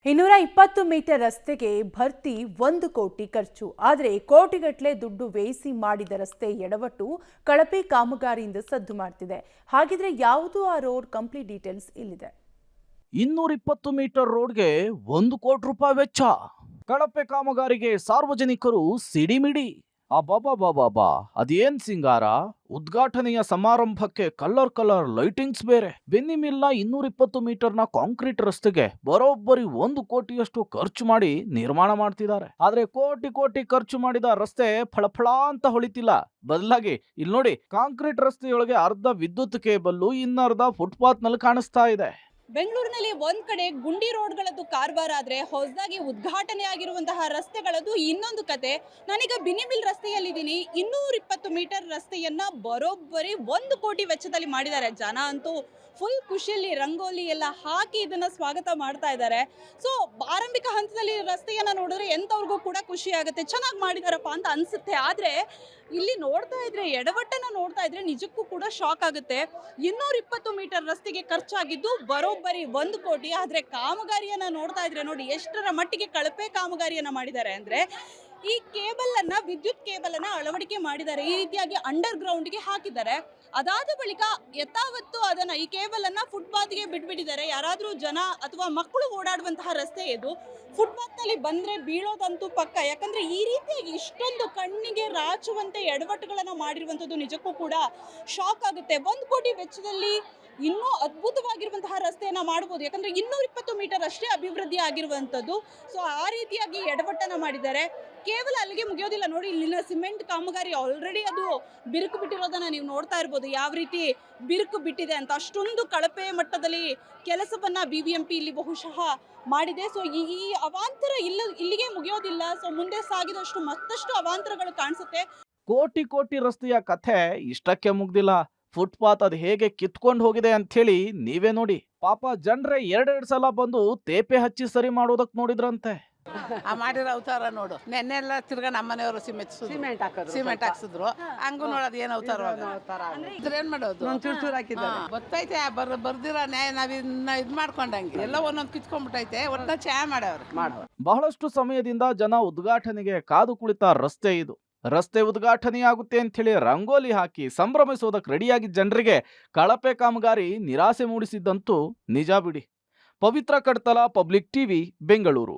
220 metre ರಸ್ತೆಗೆ ಭರ್ತಿ 1 ಕೋಟಿ ಖರ್ಚು. ಆದರೆ ಕೋಟಿಗಟ್ಟಲೆ ದುಡ್ಡು ವ್ಯಯಿಸಿ ಮಾಡಿದ ರಸ್ತೆ ಎಡವಟ್ಟು ಕಳಪೆ ಕಾಮಗಾರಿಯಿಂದ ಸದ್ದು ಮಾಡ್ತಿದೆ. ಹಾಗಿದ್ರೆ ಯಾವುದು ಆ ರೋಡ್? ಕಂಪ್ಲೀಟ್ ಡೀಟೇಲ್ಸ್ ಇಲ್ಲಿದೆ. 220 ಮೀಟರ್ ರೋಡ್ಗೆ 1 ಕೋಟಿ ರೂಪಾಯಿ ವೆಚ್ಚ. ಕಳಪೆ ಕಾಮಗಾರಿಗೆ ಸಾರ್ವಜನಿಕರು ಸಿಡಿಮಿಡಿ. ಅಬಾಬಾಬಾಬಾ, ಅದೇನ್ ಸಿಂಗಾರ! ಉದ್ಘಾಟನೆಯ ಸಮಾರಂಭಕ್ಕೆ ಕಲರ್ ಲೈಟಿಂಗ್ಸ್ ಬೇರೆ. ಬೆನ್ನಿಮಿಲ್ನ 220 ಮೀಟರ್ನ ಕಾಂಕ್ರೀಟ್ ರಸ್ತೆಗೆ ಬರೋಬ್ಬರಿ 1 ಕೋಟಿಯಷ್ಟು ಖರ್ಚು ಮಾಡಿ ನಿರ್ಮಾಣ ಮಾಡ್ತಿದ್ದಾರೆ. ಆದ್ರೆ ಕೋಟಿ ಖರ್ಚು ಮಾಡಿದ ರಸ್ತೆ ಫಳಫಳ ಅಂತ ಹೊಳಿತಿಲ್ಲ. ಬದಲಾಗಿ ಇಲ್ಲಿ ನೋಡಿ, ಕಾಂಕ್ರೀಟ್ ರಸ್ತೆಯೊಳಗೆ ಅರ್ಧ ವಿದ್ಯುತ್ ಕೇಬಲ್, ಇನ್ನರ್ಧ ಫುಟ್ಪಾತ್ ನಲ್ಲಿ ಕಾಣಿಸ್ತಾ ಇದೆ. ಬೆಂಗಳೂರಿನಲ್ಲಿ ಒಂದ್ ಕಡೆ ಗುಂಡಿ ರೋಡ್ಗಳದ್ದು ಕಾರ್ಬಾರ್ ಆದ್ರೆ ಹೊಸದಾಗಿ ಉದ್ಘಾಟನೆ ಆಗಿರುವಂತಹ ರಸ್ತೆಗಳದ್ದು ಇನ್ನೊಂದು ಕತೆ. ನಾನೀಗ ಬಿನಿಮಿಲ್ ರಸ್ತೆಯಲ್ಲಿದ್ದೀನಿ. 220 ಮೀಟರ್ ರಸ್ತೆಯನ್ನ ಬರೋಬ್ಬರಿ 1 ಕೋಟಿ ವೆಚ್ಚದಲ್ಲಿ ಮಾಡಿದ್ದಾರೆ. ಜನ ಅಂತೂ ಫುಲ್ ಖುಷಿಯಲ್ಲಿ ರಂಗೋಲಿ ಎಲ್ಲ ಹಾಕಿ ಇದನ್ನ ಸ್ವಾಗತ ಮಾಡ್ತಾ ಇದ್ದಾರೆ. ಸೊ ಆರಂಭಿಕ ಹಂತದಲ್ಲಿ ರಸ್ತೆಯನ್ನ ನೋಡಿದ್ರೆ ಎಂತವ್ರಿಗೂ ಕೂಡ ಖುಷಿ ಆಗುತ್ತೆ, ಚೆನ್ನಾಗಿ ಮಾಡಿದಾರಪ್ಪ ಅಂತ ಅನ್ಸುತ್ತೆ. ಆದ್ರೆ ಇಲ್ಲಿ ನೋಡ್ತಾ ಇದ್ರೆ, ಎಡವಟ್ಟನ್ನ ನೋಡ್ತಾ ಇದ್ರೆ ನಿಜಕ್ಕೂ ಕೂಡ ಶಾಕ್ ಆಗುತ್ತೆ. 220 ಮೀಟರ್ ರಸ್ತೆಗೆ ಖರ್ಚಾಗಿದ್ದು ಬರೋಬ್ಬರಿ 1 ಕೋಟಿ. ಆದ್ರೆ ಕಾಮಗಾರಿಯನ್ನ ನೋಡ್ತಾ ಇದ್ರೆ ನೋಡಿ ಎಷ್ಟರ ಮಟ್ಟಿಗೆ ಕಳಪೆ ಕಾಮಗಾರಿಯನ್ನ ಮಾಡಿದ್ದಾರೆ ಅಂದ್ರೆ, ಈ ಕೇಬಲ್ ಅನ್ನ, ವಿದ್ಯುತ್ ಕೇಬಲ್ ಅನ್ನ ಅಳವಡಿಕೆ ಮಾಡಿದ್ದಾರೆ. ಈ ರೀತಿಯಾಗಿ ಅಂಡರ್ ಗ್ರೌಂಡ್ಗೆ ಹಾಕಿದ್ದಾರೆ. ಅದಾದ ಬಳಿಕ ಯಥಾವತ್ತು ಅದನ್ನ, ಈ ಕೇಬಲ್ ಅನ್ನ ಫುಟ್ಪಾತ್ಗೆ ಬಿಟ್ಬಿಟ್ಟಿದ್ದಾರೆ. ಯಾರಾದ್ರೂ ಜನ ಅಥವಾ ಮಕ್ಕಳು ಓಡಾಡುವಂತಹ ರಸ್ತೆ ಇದು. ಫುಟ್ಪಾತ್ ನಲ್ಲಿ ಬಂದ್ರೆ ಬೀಳೋದಂತೂ ಪಕ್ಕ. ಯಾಕಂದ್ರೆ ಈ ರೀತಿಯಾಗಿ ಇಷ್ಟೊಂದು ಕಣ್ಣಿಗೆ ರಾಚುವಂತೆ ಎಡವಟ್ಟುಗಳನ್ನ ಮಾಡಿರುವಂತದ್ದು ನಿಜಕ್ಕೂ ಕೂಡ ಶಾಕ್ ಆಗುತ್ತೆ. 1 ಕೋಟಿ ವೆಚ್ಚದಲ್ಲಿ ಇನ್ನೂ ಅದ್ಭುತವಾಗಿರುವಂತಹ ರಸ್ತೆಯನ್ನ ಮಾಡಬಹುದು. ಯಾಕಂದ್ರೆ 220 ಮೀಟರ್ ಅಷ್ಟೇ ಅಭಿವೃದ್ಧಿ ಆಗಿರುವಂತದ್ದು. ಸೊ ಆ ರೀತಿಯಾಗಿ ಎಡವಟ್ಟನ್ನ ಮಾಡಿದ್ದಾರೆ. ಕೇವಲ ಅಲ್ಲಿಗೆ ಮುಗಿಯೋದಿಲ್ಲ ನೋಡಿ, ಇಲ್ಲಿನ ಸಿಮೆಂಟ್ ಕಾಮಗಾರಿ ಆಲ್ರೆಡಿ ಅದು ಬಿರುಕು ಬಿಟ್ಟಿರೋದನ್ನ ನೀವು ನೋಡ್ತಾ ಇರ್ಬೋದು. ಯಾವ ರೀತಿ ಬಿರುಕು ಬಿಟ್ಟಿದೆ ಅಂತ, ಅಷ್ಟೊಂದು ಕಳಪೆ ಮಟ್ಟದಲ್ಲಿ ಕೆಲಸವನ್ನ BBMP ಇಲ್ಲಿ ಬಹುಶಃ ಮಾಡಿದೆ. ಸೊ ಈ ಅವಾಂತರ ಇಲ್ಲಿಗೆ ಮುಗಿಯೋದಿಲ್ಲ. ಸೊ ಮುಂದೆ ಸಾಗಿದಷ್ಟು ಮತ್ತಷ್ಟು ಅವಾಂತರಗಳು ಕಾಣಿಸುತ್ತೆ. ಕೋಟಿ ರಸ್ತೆಯ ಕಥೆ ಇಷ್ಟಕ್ಕೆ ಮುಗ್ದಿಲ್ಲ. ಫುಟ್ಪಾತ್ ಅದು ಹೇಗೆ ಕಿತ್ಕೊಂಡು ಹೋಗಿದೆ ಅಂತ ಹೇಳಿ ನೀವೇ ನೋಡಿ. ಪಾಪ ಜನರೇ ಎರಡೆರಡು ಸಲ ಬಂದು ತೇಪೆ ಹಚ್ಚಿ ಸರಿ ಮಾಡೋದಕ್ ನೋಡಿದ್ರಂತೆ. ಮಾಡಿರೋ ಅವತಾರ ನೋಡು. ನೆನ್ನೆಲ್ಲ ತಿರ್ಗಾ ನಮ್ಮನೆಯವರು ಸಿಮೆಂಟ್ ಹಾಕ್ಸಿದ್ರು. ಹಂಗೂ ನೋಡೋದು ಏನ್ ಅವತಾರ ಏನ್ ಮಾಡೋದು, ಗೊತ್ತೈತೆ ಬರ್ದಿರ ನ್ಯಾಯ ನಾವ್ ಇದ್ ಮಾಡ್ಕೊಂಡಂಗೆ ಎಲ್ಲ ಒಂದೊಂದು ಕಿತ್ಕೊಂಡ್ಬಿಟ್ಟೈತೆ. ಒಟ್ಟ ಚಾಯ ಮಾಡವ್ರು. ಬಹಳಷ್ಟು ಸಮಯದಿಂದ ಜನ ಉದ್ಘಾಟನೆಗೆ ಕಾದು ಕುಳಿತ ರಸ್ತೆ ಇದು. ರಸ್ತೆ ಉದ್ಘಾಟನೆಯಾಗುತ್ತೆ ಅಂತ ಹೇಳಿ ರಂಗೋಲಿ ಹಾಕಿ ಸಂಭ್ರಮಿಸೋದಕ್ಕೆ ರೆಡಿಯಾಗಿದ್ದ ಜನರಿಗೆ ಕಳಪೆ ಕಾಮಗಾರಿ ನಿರಾಸೆ ಮೂಡಿಸಿದ್ದಂತೂ ನಿಜ ಬಿಡಿ. ಪವಿತ್ರ ಕಡ್ತಲ, ಪಬ್ಲಿಕ್ ಟಿವಿ, ಬೆಂಗಳೂರು.